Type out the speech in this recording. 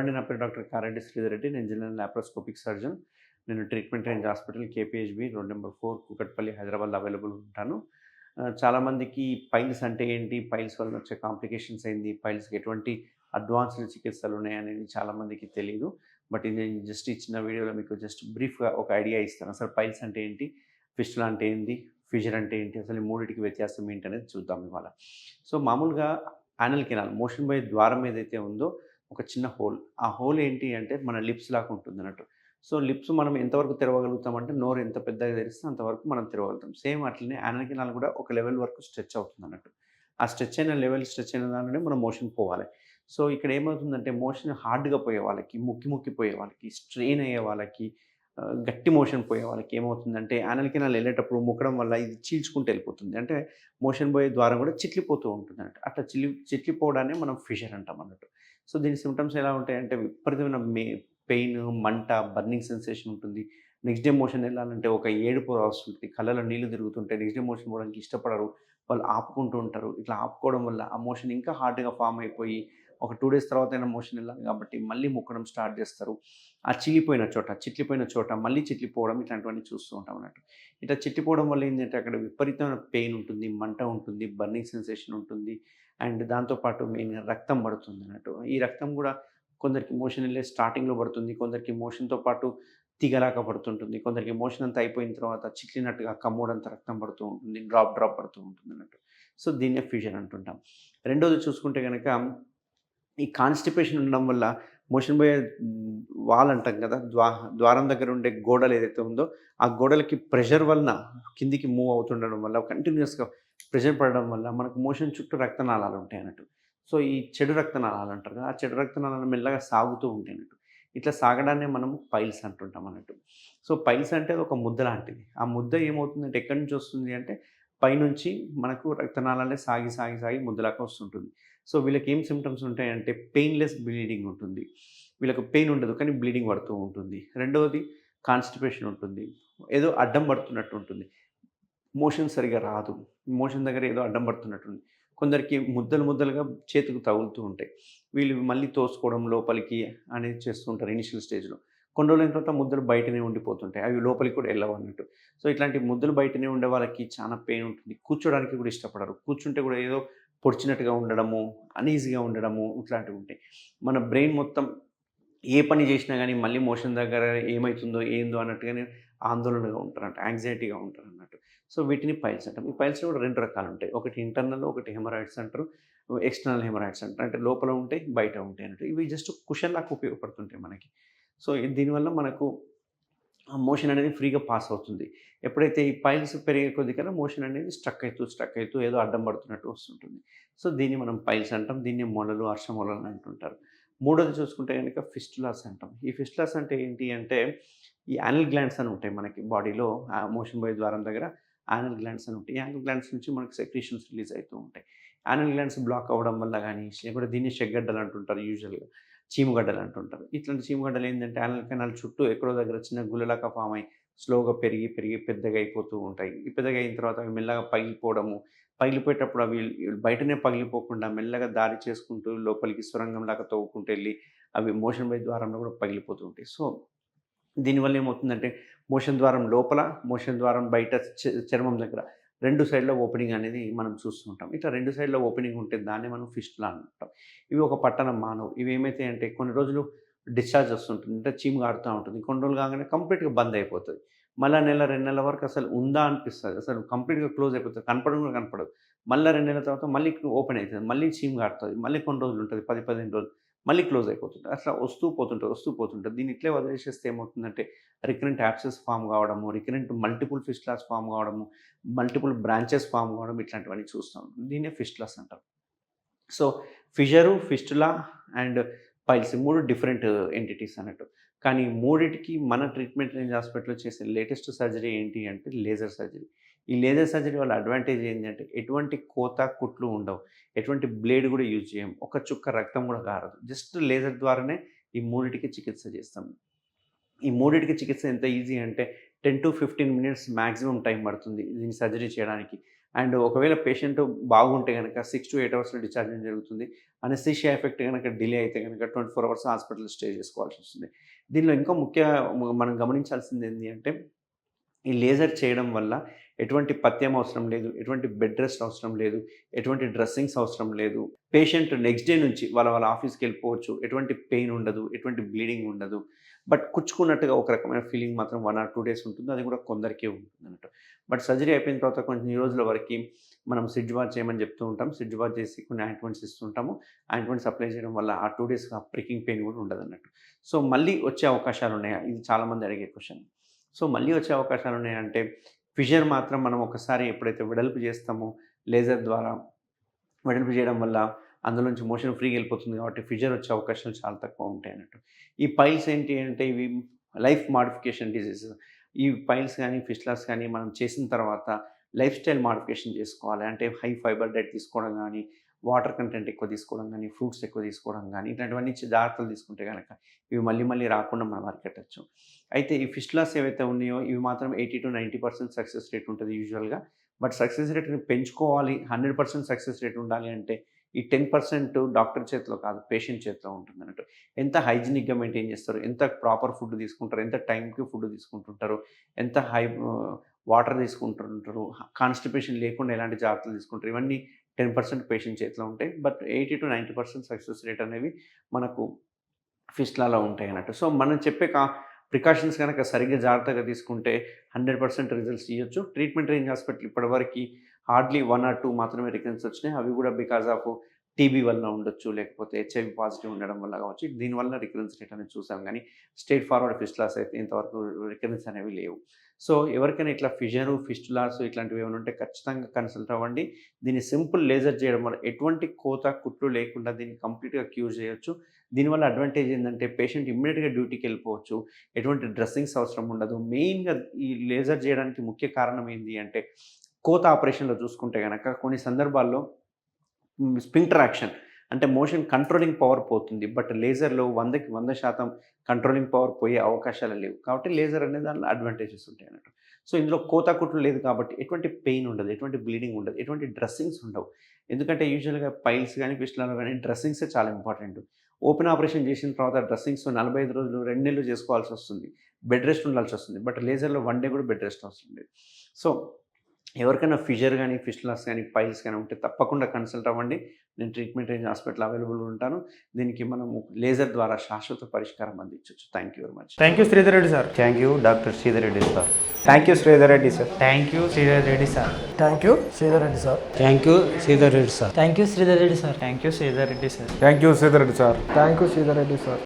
అండి. నా పేరు డాక్టర్ కారెడ్డి శ్రీధర్ రెడ్డి. నేను జనరల్ లాప్రోస్కోపిక్ సర్జన్. నేను treatment range hospital KPHB road number 4 Kukatpally, హైదరాబాద్‌లో అవైలబుల్ ఉంటాను. చాలామందికి పైల్స్ అంటే ఏంటి? పైల్స్ వలన వచ్చే కాంప్లికేషన్స్ ఏంది? పైల్స్‌కి ఎటువంటి అడ్వాన్స్‌డ్ చికిత్సలు ఉన్నాయనేది చాలామందికి తెలీదు. బట్ ఇది నేను జస్ట్ ఈ చిన్న వీడియోలో మీకు జస్ట్ బ్రీఫ్‌గా ఒక ఐడియా ఇస్తాను. అసలు పైల్స్ అంటే ఏంటి? ఫిస్టులా అంటే ఏంది? ఫిషర్ అంటే ఏంటి? అసలు ఈ మూడిటికి వ్యత్యాసం ఏంటనేది చూద్దాం ఇవాళ. సో మామూలుగా యానల్ కెనాల్ మోషన్ పోయే ద్వారం ఏదైతే ఉందో ఒక చిన్న హోల్. ఆ హోల్ ఏంటి అంటే మన లిప్స్ లాగా ఉంటుందన్నట్టు. సో లిప్స్ మనం ఎంతవరకు తెరవగలుగుతామంటే నోరు ఎంత పెద్దగా తెరిస్తే అంతవరకు మనం తెరవగలుగుతాం. సేమ్ అట్లనే యానల్ కెనాల్ కూడా ఒక లెవెల్ వరకు స్ట్రెచ్ అవుతుందన్నట్టు. ఆ స్ట్రెచ్ అయిన లెవెల్ స్ట్రెచ్ అయిన దానిలోనే మనం మోషన్ పోవాలి. సో ఇక్కడ ఏమవుతుందంటే మోషన్ హార్డ్‌గా పోయే వాళ్ళకి, ముక్కి ముక్కి పోయే వాళ్ళకి, స్ట్రెయిన్ అయ్యే వాళ్ళకి, గట్టి మోషన్ పోయే వాళ్ళకి ఏమవుతుందంటే యానల్ కెనాల్ ఎళ్ళేటప్పుడు ముక్కడం వల్ల ఇది చీల్చుకుంటూ వెళ్ళిపోతుంది. అంటే మోషన్ పోయే ద్వారం కూడా చిట్లిపోతూ ఉంటుందన్నట్టు. అట్లా చిట్లిపోవడాన్ని మనం ఫిషర్ అంటాం అన్నట్టు. సో దీని సింప్టమ్స్ ఎలా ఉంటాయంటే విపరీతమైన పెయిన్, మంట, బర్నింగ్ సెన్సేషన్ ఉంటుంది. నెక్స్ట్ డే మోషన్ వెళ్ళాలంటే ఒక ఏడుపు వస్తుంటది. కళ్ళలో నీళ్లు తిరుగుతుంటాయి. నెక్స్ట్ డే మోషన్ పోవడానికి ఇష్టపడరు. వాళ్ళు ఆపుకుంటూ ఉంటారు. ఇట్లా ఆపుకోవడం వల్ల ఆ మోషన్ ఇంకా హార్డ్‌గా ఫార్మ్ అయిపోయి ఒక 2 డేస్ తర్వాతైనా మోషన్ వెళ్ళాలి కాబట్టి మళ్ళీ ముక్కడం స్టార్ట్ చేస్తారు. ఆ చిగిపోయిన చోట, చిట్లిపోయిన చోట మళ్ళీ చిట్లిపోవడం ఇట్లాంటివన్నీ చూస్తూ ఉంటాం అన్నట్టు. ఇట్లా చిట్లిపోవడం వల్ల ఏంటంటే అక్కడ విపరీతమైన పెయిన్ ఉంటుంది, మంట ఉంటుంది, బర్నింగ్ సెన్సేషన్ ఉంటుంది. అండ్ దాంతో పాటు మెయిన్‌గా రక్తం పడుతుందన్నట్టు. ఈ రక్తం కూడా కొందరికి మోషన్ వెళ్ళే స్టార్టింగ్‌లో పడుతుంది. కొందరికి మోషన్‌తో పాటు తీగలాగా పడుతుంటుంది. కొందరికి మోషన్ అంతా అయిపోయిన తర్వాత చిట్లినట్టుగా కమ్మోడంత రక్తం పడుతూ ఉంటుంది. డ్రాప్ డ్రాప్ పడుతూ ఉంటుందన్నట్టు. సో దీన్నే ఫ్యూజన్ అంటుంటాం. రెండోది చూసుకుంటే గనక ఈ కాన్‌స్టిపేషన్ ఉండడం వల్ల మోషన్ పోయే వాల్ అంటాం కదా! ద్వారం దగ్గర ఉండే గోడలు ఏదైతే ఉందో, ఆ గోడలకి ప్రెషర్ వలన కిందికి మూవ్ అవుతుండడం వల్ల కంటిన్యూయస్‌గా ప్రెషర్ పడడం వల్ల మనకు మోషన్ చుట్టూ రక్తనాళాలు ఉంటాయన్నట్టు. సో, ఈ చెడు రక్తనాళాలు అంటారు కదా! ఆ చెడు రక్తనాళాలు మెల్లగా సాగుతూ ఉంటాయన్నట్టు. ఇట్లా సాగడాన్నే మనం పైల్స్ అంటుంటాం అన్నట్టు. సో, పైల్స్ అంటే అది ఒక ముద్ద లాంటిది. ఆ ముద్ద ఏమవుతుందంటే ఎక్కడి నుంచి వస్తుంది అంటే పైనుంచి మనకు రక్తనాళాలే సాగి, సాగి, సాగి ముద్దలాగా వస్తుంటుంది. సో, వీళ్ళకేం సింప్టమ్స్ ఉంటాయంటే పెయిన్‌లెస్ బ్లీడింగ్ ఉంటుంది. వీళ్ళకి పెయిన్ ఉండదు. కానీ బ్లీడింగ్ పడుతూ ఉంటుంది. రెండవది కాన్‌స్టిపేషన్ ఉంటుంది. ఏదో అడ్డం పడుతున్నట్టు ఉంటుంది. మోషన్ సరిగ్గా రాదు. మోషన్ దగ్గర ఏదో అడ్డం పడుతున్నట్టుంది. కొందరికి ముద్దలు ముద్దలుగా చేతికి తగులుతూ ఉంటాయి. వీళ్ళు మళ్ళీ తోసుకోవడం లోపలికి అనేది చేస్తూ ఉంటారు ఇనీషియల్ స్టేజ్‌లో. కొన్ని రోజులైన తర్వాత ముద్దలు బయటనే ఉండిపోతుంటాయి. అవి లోపలికి కూడా ఎళ్ళవన్నట్టు. సో, ఇట్లాంటి ముద్దలు బయటనే ఉండే వాళ్ళకి చాలా పెయిన్ ఉంటుంది. కూర్చోడానికి కూడా ఇష్టపడరు. కూర్చుంటే కూడా ఏదో పొడిచినట్టుగా ఉండడము, అనీజీగా ఉండడము ఇట్లాంటివి ఉంటాయి. మన బ్రెయిన్ మొత్తం ఏ పని చేసినా గానీ మళ్ళీ మోషన్ దగ్గర ఏమైతుందో, ఏందో అన్నట్టుగానే ఆందోళనగా ఉంటారంట. యాంగ్జైటీగా ఉంటారన్నట్టు. సో, వీటిని పైల్స్ అంటాం. ఈ పైల్స్‌లో కూడా 2 రకాలుంటాయి. ఒకటి ఇంటర్నల్, ఒకటి హెమరాయిడ్స్ అంటారు. ఎక్స్టర్నల్ హెమరాయిడ్స్ అంటారు. అంటే లోపల ఉంటాయి, బయట ఉంటాయి అన్నట్టు. ఇవి జస్ట్ కుషన్ లాగా ఉపయోగపడుతుంటాయి మనకి. సో, దీనివల్ల మనకు ఆ మోషన్ అనేది ఫ్రీగా పాస్ అవుతుంది. ఎప్పుడైతే ఈ పైల్స్ పెరిగే కొద్దీ కల్లా మోషన్ అనేది స్ట్రక్ అయితూ ఏదో అడ్డం పడుతున్నట్టు వస్తుంటుంది. సో, దీన్ని మనం పైల్స్ అంటాం. దీన్ని మొలలు, అర్షమొలలు అని అంటుంటారు. మూడోది చూసుకుంటే గనుక ఫిస్టులాస్ అంటాం. ఈ ఫిస్టులాస్ అంటే ఏంటి అంటే ఈ యానల్ గ్లాండ్స్ అని ఉంటాయి మనకి బాడీలో మోషన్ పోయే ద్వారం దగ్గర యానల్ గ్లాండ్స్ అని ఉంటాయి. యానల్ గ్లాండ్స్ నుంచి మనకి సెక్రీషన్స్ రిలీజ్ అయితూ ఉంటాయి. యానల్ గ్లాండ్స్ బ్లాక్ అవ్వడం వల్ల గానీ, లేకపోతే దీన్ని షెగ్గడ్డలు అంటుంటారు యూజువల్‌గా. చీమగడ్డలు అంటుంటారు. ఇట్లాంటి చీమగడ్డలు ఏందంటే యానల్ కెనాల్ చుట్టూ ఎక్కడో దగ్గర చిన్న గుల్లలాగా ఫార్మ్ అయ్యి స్లోగా పెరిగి, పెరిగి పెద్దగా అయిపోతూ ఉంటాయి. ఈ పెద్దగా అయిన తర్వాత అవి మెల్లగా పగిలిపోవడము, పగిలిపోయేటప్పుడు అవి బయటనే పగిలిపోకుండా మెల్లగా దారి చేసుకుంటూ లోపలికి సొరంగంలాగా తవ్వుకుంటూ ఎళ్లి అవి మోషన్ పోయే ద్వారంలో కూడా పగిలిపోతూ ఉంటాయి. సో, దీనివల్ల ఏమవుతుందంటే మోషన్ ద్వారం లోపల, మోషన్ ద్వారం బయట చర్మం దగ్గర 2 సైడ్‌ల ఓపెనింగ్ అనేది మనం చూస్తూ ఉంటాం. ఇట్లా 2 సైడ్‌ల ఓపెనింగ్ ఉంటే దాన్నే మనం ఫిస్టులా అంటాం. ఇవి ఒక పట్టణం మానవు. ఇవి ఏమైతాయంటే కొన్ని రోజులు డిశ్చార్జ్ వస్తుంటుంది. అంటే చీము కారుతా ఉంటుంది. కొన్ని రోజులు కాగానే కంప్లీట్‌గా బంద్ అయిపోతది. మళ్ళా నెల, 2 నెలల వరకు అసలు ఉందా అనిపిస్తది. అసలు కంప్లీట్‌గా క్లోజ్ అయిపోతది. కనపడను కూడా కనపడదు. మళ్ళా 2 నెలల తర్వాత మళ్ళీ ఓపెన్ అయితది. మళ్ళీ చీము కారుతది. మళ్ళీ కొన్ని రోజులు ఉంటది. 10, 15 రోజులు. మళ్ళీ క్లోజ్ అయిపోతుంది. అట్లా వస్తూ పోతుంటది, వస్తూ పోతుంటది. దీన్ని ఇట్లే వదిలేసేస్తే ఏమవుతుందంటే రికరెంట్ యాబ్సెస్ ఫార్మ్ కావడము, రికరెంట్ మల్టిపుల్ ఫిస్టులాస్ ఫార్మ్ కావడము, మల్టిపుల్ బ్రాంచెస్ ఫార్మ్ కావడం ఇట్లాంటివన్నీ చూస్తాం. దీన్నే ఫిస్టులాస్ అంటారు. So, fisher, fistula and piles 3 different entities అన్నట్టు. కానీ మూడిటికి మన ట్రీట్మెంట్ రేంజ్ హాస్పిటల్‌లో చేసే లేటెస్ట్ సర్జరీ ఏంటి అంటే లేజర్ సర్జరీ. ఈ లేజర్ సర్జరీ వల్ల అడ్వాంటేజ్ ఏంటంటే ఎటువంటి కోత, కుట్లు ఉండవు. ఎటువంటి బ్లేడ్ కూడా యూజ్ చేయం. ఒక చుక్క రక్తం కూడా కారదు. జస్ట్ లేజర్ ద్వారానే ఈ మూడిటికి చికిత్స చేస్తాం. ఈ మూడిటికి చికిత్స ఎంత ఈజీ అంటే 10-15 మినిట్స్ మాక్సిమం టైం పడుతుంది దీన్ని సర్జరీ చేయడానికి. అండ్ ఒకవేళ పేషెంట్ బాగుంటే కనుక 6 to 8 అవర్స్‌లో డిశ్చార్జ్ అవ్వడం జరుగుతుంది. అనస్థీషియా ఎఫెక్ట్ గనక డిలే అయితే గనక 24 అవర్స్ హాస్పిటల్‌లో స్టే చేసుకోవాల్సి వస్తుంది. దీనిలో ఇంకా మనం గమనించాల్సింది ఏంది అంటే, ఈ లేజర్ చేయడం వల్ల ఎటువంటి పథ్యం అవసరం లేదు, ఎటువంటి బెడ్ రెస్ట్ అవసరం లేదు, ఎటువంటి డ్రెస్సింగ్స్ అవసరం లేదు. పేషెంట్ నెక్స్ట్ డే నుంచి వాళ్ళ ఆఫీస్‌కి వెళ్ళిపోవచ్చు. ఎటువంటి పెయిన్ ఉండదు, ఎటువంటి బ్లీడింగ్ ఉండదు. బట్ కుచ్చుకున్నట్టుగా ఒక రకమైన ఫీలింగ్ మాత్రం 1 or 2 డేస్ ఉంటుంది. అది కూడా కొందరికే ఉంటుందన్నట్టు. బట్ సర్జరీ అయిపోయిన తర్వాత కొన్ని రోజుల వరకి మనం సిడ్జ్ బాత్ చేయమని చెప్తూ ఉంటాం. సిడ్జ్ బాత్ చేసి కొన్ని ఆయింట్మెంట్స్ ఇస్తుంటాము. ఆయింట్మెంట్స్ అప్లై చేయడం వల్ల ఆ 2 డేస్ ఆ ప్రికింగ్ పెయిన్ కూడా ఉండదన్నట్టు. సో మళ్ళీ వచ్చే అవకాశాలు ఉన్నాయా? ఇది చాలామంది అడిగే క్వెషన్. సో మళ్ళీ వచ్చే అవకాశాలు ఉన్నాయంటే, ఫిషర్ మాత్రం మనం ఒకసారి ఎప్పుడైతే వెడల్పు చేస్తామో లేజర్ ద్వారా వెడల్పు చేయడం వల్ల అందులోంచి మోషన్ ఫ్రీగా వెళ్ళిపోతుంది కాబట్టి ఫిషర్ వచ్చే అవకాశాలు చాలా తక్కువ ఉంటాయి అన్నట్టు. ఈ పైల్స్ ఏంటి అంటే ఇవి లైఫ్ మాడిఫికేషన్ డిసీజెస్. ఈ పైల్స్ కానీ ఫిస్టులాస్ కానీ మనం చేసిన తర్వాత లైఫ్ స్టైల్ మాడిఫికేషన్ చేసుకోవాలి. అంటే హై ఫైబర్ డైట్ తీసుకోవడం కానీ, వాటర్ కంటెంట్ ఎక్కువ తీసుకోవడం కానీ, ఫ్రూట్స్ ఎక్కువ తీసుకోవడం కానీ, ఇట్లాంటివన్నీ జాగ్రత్తలు తీసుకుంటే కనుక ఇవి మళ్ళీ మళ్ళీ రాకుండా మనం అరికట్టచ్చు. అయితే ఈ ఫిస్టులాస్ ఏవైతే ఉన్నాయో ఇవి మాత్రం 80 to 90% సక్సెస్ రేట్ ఉంటుంది యూజువల్గా. బట్ సక్సెస్ రేట్ని పెంచుకోవాలి, 100% సక్సెస్ రేట్ ఉండాలి అంటే ఈ 10% డాక్టర్ చేతిలో కాదు, పేషెంట్ చేతిలో ఉంటుంది అన్నట్టు. ఎంత హైజీనిక్గా మెయింటైన్ చేస్తారు, ఎంత ప్రాపర్ ఫుడ్ తీసుకుంటారు, ఎంత టైంకి ఫుడ్ తీసుకుంటుంటారు, ఎంత వాటర్ తీసుకుంటుంటారు, కాన్స్టిపేషన్ లేకుండా ఎలాంటి జాగ్రత్తలు తీసుకుంటారు, ఇవన్నీ 10% పేషెంట్ చేతిలో ఉంటాయి. బట్ 80 to 90% సక్సెస్ రేట్ అనేవి మనకు ఫిస్టులాలో ఉంటాయి అన్నట్టు. సో మనం చెప్పే ప్రికాషన్స్ కనుక సరిగ్గా జాగ్రత్తగా తీసుకుంటే 100% రిజల్ట్స్ ఇవ్వచ్చు. ట్రీట్మెంట్ రేంజ్ హాస్పిటల్ ఇప్పటివరకు హార్డ్లీ 1 or 2 మాత్రమే రికరెన్స్ వచ్చినాయి. అవి కూడా బికాజ్ ఆఫ్ టీబీ వల్ల ఉండొచ్చు, లేకపోతే హెచ్ఐవి పాజిటివ్ ఉండడం వల్ల కావచ్చు. దీనివల్ల రికరెన్స్ రేట్ అనేది చూసాం కానీ స్ట్రెయిట్ ఫార్వర్డ్ ఫిస్టులాస్ అయితే ఇంతవరకు రికరెన్స్ అనేవి లేవు. సో ఎవరికైనా ఇట్లా ఫిషరు, ఫిస్టులాస్ ఇట్లాంటివి ఏమైనా ఉంటే ఖచ్చితంగా కన్సల్ట్ అవ్వండి. దీన్ని సింపుల్ లేజర్ చేయడం వల్ల ఎటువంటి కోత, కుట్లు లేకుండా దీన్ని కంప్లీట్గా క్యూర్ చేయొచ్చు. దీనివల్ల అడ్వాంటేజ్ ఏంటంటే పేషెంట్ ఇమ్మీడియట్గా డ్యూటీకి వెళ్ళిపోవచ్చు, ఎటువంటి డ్రెస్సింగ్స్ అవసరం ఉండదు. మెయిన్గా ఈ లేజర్ చేయడానికి ముఖ్య కారణం ఏంటి అంటే, కోత ఆపరేషన్లో చూసుకుంటే కనుక కొన్ని సందర్భాల్లో స్పింక్టర్ యాక్షన్ అంటే మోషన్ కంట్రోలింగ్ పవర్ పోతుంది. బట్ లేజర్లో 100కి 100% కంట్రోలింగ్ పవర్ పోయే అవకాశాలు లేవు. కాబట్టి లేజర్ అనే దానిలో అడ్వాంటేజెస్ ఉంటాయి అన్నట్టు. సో ఇందులో కోత కుట్లు లేదు కాబట్టి ఎటువంటి పెయిన్ ఉండదు, ఎటువంటి బ్లీడింగ్ ఉండదు, ఎటువంటి డ్రెస్సింగ్స్ ఉండవు. ఎందుకంటే యూజువల్గా పైల్స్ కానీ ఫిస్టులాలో కానీ డ్రెస్సింగ్సే చాలా ఇంపార్టెంట్. ఓపెన్ ఆపరేషన్ చేసిన తర్వాత డ్రెస్సింగ్స్ 45 రోజులు 2 నెలలు చేసుకోవాల్సి వస్తుంది, బెడ్ రెస్ట్ ఉండాల్సి వస్తుంది. బట్ లేజర్లో 1 డే కూడా బెడ్ రెస్ట్ అవసరం లేదు. సో ఎవరికైనా ఫిషర్ కానీ, ఫిస్టులాస్ కానీ, పైల్స్ కానీ ఉంటే తప్పకుండా కన్సల్ట్ అవ్వండి. నేను ట్రీట్మెంట్ రేంజ్ హాస్పిటల్ అవైలబుల్ ఉంటాను. దీనికి మనము లేజర్ ద్వారా శాశ్వత పరిష్కారం అందించవచ్చు. Thank you very much. Thank you Sridhar Reddy sir. Thank you doctor Sridhar Reddy sir. Thank you Sridhar Reddy sir. Thank you Sridhar Reddy sir. Thank you Sridhar Reddy sir. Thank you Sridhar Reddy sir. Thank you Sridhar Reddy sir. Thank you Sridhar Reddy sir. Thank you Sridhar Reddy sir. Thank you Sridhar Reddy sir.